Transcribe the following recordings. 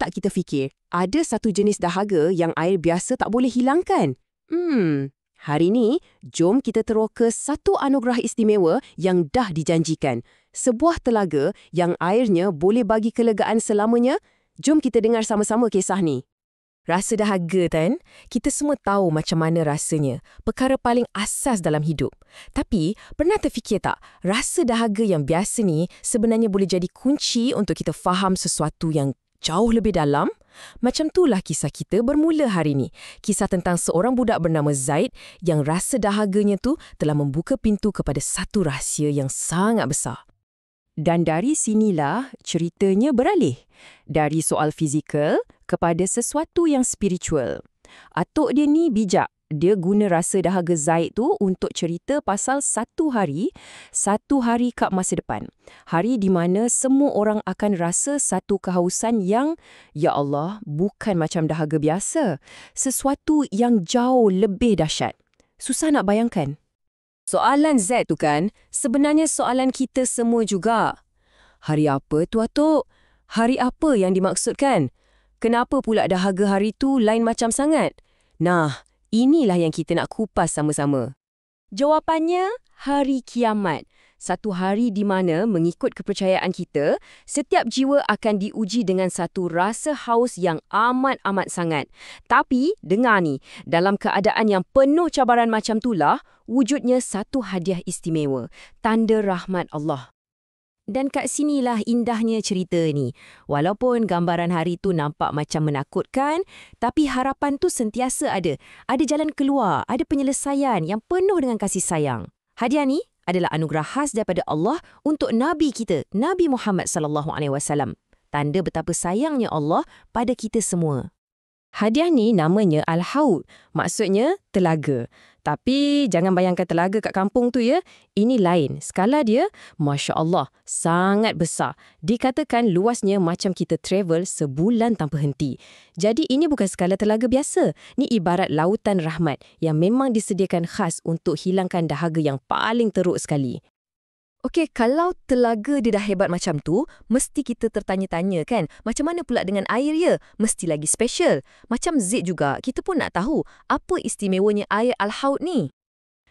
tak kita fikir, ada satu jenis dahaga yang air biasa tak boleh hilangkan? Hari ni, jom kita teroka satu anugerah istimewa yang dah dijanjikan. Sebuah telaga yang airnya boleh bagi kelegaan selamanya. Jom kita dengar sama-sama kisah ni. Rasa dahaga, Tan. Kita semua tahu macam mana rasanya. Perkara paling asas dalam hidup. Tapi, pernah terfikir tak, rasa dahaga yang biasa ni sebenarnya boleh jadi kunci untuk kita faham sesuatu yang jauh lebih dalam? Macam itulah kisah kita bermula hari ni. Kisah tentang seorang budak bernama Zaid yang rasa dahaganya tu telah membuka pintu kepada satu rahsia yang sangat besar. Dan dari sinilah ceritanya beralih. Dari soal fizikal kepada sesuatu yang spiritual. Atuk dia ni bijak. Dia guna rasa dahaga Zaid tu untuk cerita pasal satu hari kat masa depan. Hari di mana semua orang akan rasa satu kehausan yang, ya Allah, bukan macam dahaga biasa. Sesuatu yang jauh lebih dahsyat. Susah nak bayangkan. Soalan Zaid tu kan, sebenarnya soalan kita semua juga. Hari apa tu, Atuk? Hari apa yang dimaksudkan? Kenapa pula dahaga hari tu lain macam sangat? Nah, inilah yang kita nak kupas sama-sama. Jawapannya, hari kiamat. Satu hari di mana, mengikut kepercayaan kita, setiap jiwa akan diuji dengan satu rasa haus yang amat-amat sangat. Tapi, dengar ni, dalam keadaan yang penuh cabaran macam itulah, wujudnya satu hadiah istimewa, tanda rahmat Allah. Dan kat sinilah indahnya cerita ni. Walaupun gambaran hari tu nampak macam menakutkan, tapi harapan tu sentiasa ada. Ada jalan keluar, ada penyelesaian yang penuh dengan kasih sayang. Hadiah ni adalah anugerah khas daripada Allah untuk Nabi kita, Nabi Muhammad SAW. Tanda betapa sayangnya Allah pada kita semua. Hadiah ni namanya Al-Haud, maksudnya telaga. Tapi jangan bayangkan telaga kat kampung tu ya. Ini lain. Skala dia, Masya Allah, sangat besar. Dikatakan luasnya macam kita travel sebulan tanpa henti. Jadi ini bukan skala telaga biasa. Ni ibarat lautan rahmat yang memang disediakan khas untuk hilangkan dahaga yang paling teruk sekali. Okey, kalau telaga dia dah hebat macam tu, mesti kita tertanya-tanya kan, macam mana pula dengan air ya? Mesti lagi special. Macam Zaid juga, kita pun nak tahu apa istimewanya air Al-Haud ni.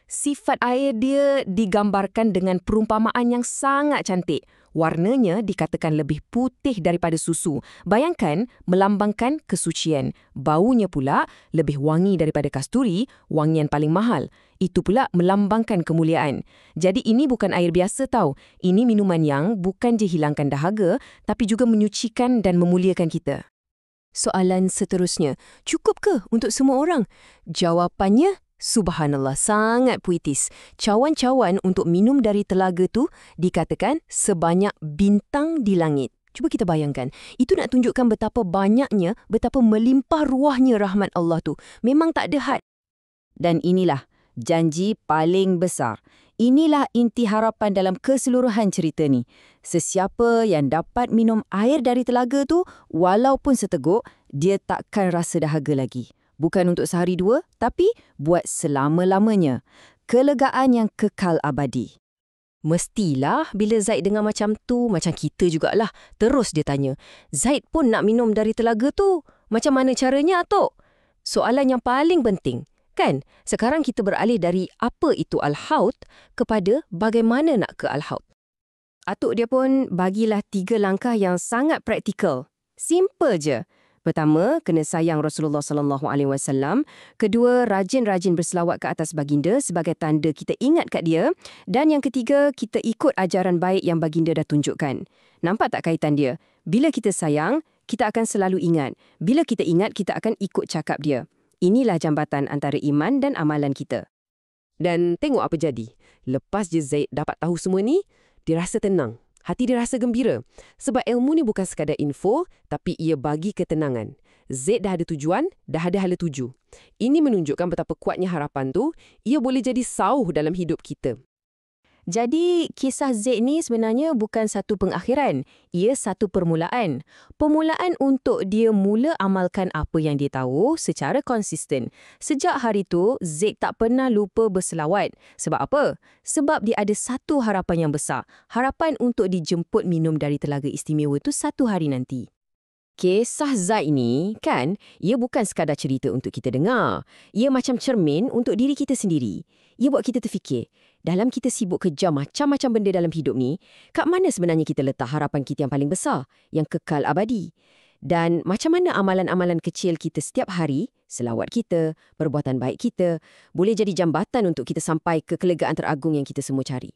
Sifat air dia digambarkan dengan perumpamaan yang sangat cantik. Warnanya dikatakan lebih putih daripada susu. Bayangkan, melambangkan kesucian. Baunya pula lebih wangi daripada kasturi, wangian paling mahal. Itu pula melambangkan kemuliaan. Jadi ini bukan air biasa tau. Ini minuman yang bukan je hilangkan dahaga, tapi juga menyucikan dan memuliakan kita. Soalan seterusnya, cukup ke untuk semua orang? Jawapannya, Subhanallah, sangat puitis. Cawan-cawan untuk minum dari telaga tu dikatakan sebanyak bintang di langit. Cuba kita bayangkan. Itu nak tunjukkan betapa banyaknya, betapa melimpah ruahnya rahmat Allah tu. Memang tak ada had. Dan inilah janji paling besar. Inilah inti harapan dalam keseluruhan cerita ni. Sesiapa yang dapat minum air dari telaga tu, walaupun seteguk, dia takkan rasa dahaga lagi. Bukan untuk sehari dua, tapi buat selama-lamanya. Kelegaan yang kekal abadi. Mestilah bila Zaid dengar macam tu, macam kita jugalah. Terus dia tanya, Zaid pun nak minum dari telaga tu. Macam mana caranya, Atuk? Soalan yang paling penting. Kan, sekarang kita beralih dari apa itu Al-Haud kepada bagaimana nak ke Al-Haud. Atuk dia pun bagilah 3 langkah yang sangat praktikal. Simple je. Pertama, kena sayang Rasulullah SAW. Kedua, rajin-rajin berselawat ke atas baginda sebagai tanda kita ingat kat dia. Dan yang ketiga, kita ikut ajaran baik yang baginda dah tunjukkan. Nampak tak kaitan dia? Bila kita sayang, kita akan selalu ingat. Bila kita ingat, kita akan ikut cakap dia. Inilah jambatan antara iman dan amalan kita. Dan tengok apa jadi. Lepas je Zaid dapat tahu semua ni, dia rasa tenang. Hati dia rasa gembira. Sebab ilmu ni bukan sekadar info, tapi ia bagi ketenangan. Zaid dah ada tujuan, dah ada hala tuju. Ini menunjukkan betapa kuatnya harapan tu, ia boleh jadi sauh dalam hidup kita. Jadi, kisah Zaid ni sebenarnya bukan satu pengakhiran. Ia satu permulaan. Permulaan untuk dia mula amalkan apa yang dia tahu secara konsisten. Sejak hari tu, Zaid tak pernah lupa berselawat. Sebab apa? Sebab dia ada satu harapan yang besar. Harapan untuk dijemput minum dari telaga istimewa tu satu hari nanti. Kisah Zaid ni, kan, ia bukan sekadar cerita untuk kita dengar. Ia macam cermin untuk diri kita sendiri. Ia buat kita terfikir, dalam kita sibuk kejar macam-macam benda dalam hidup ni, kat mana sebenarnya kita letak harapan kita yang paling besar, yang kekal abadi? Dan macam mana amalan-amalan kecil kita setiap hari, selawat kita, perbuatan baik kita, boleh jadi jambatan untuk kita sampai ke kelegaan teragung yang kita semua cari.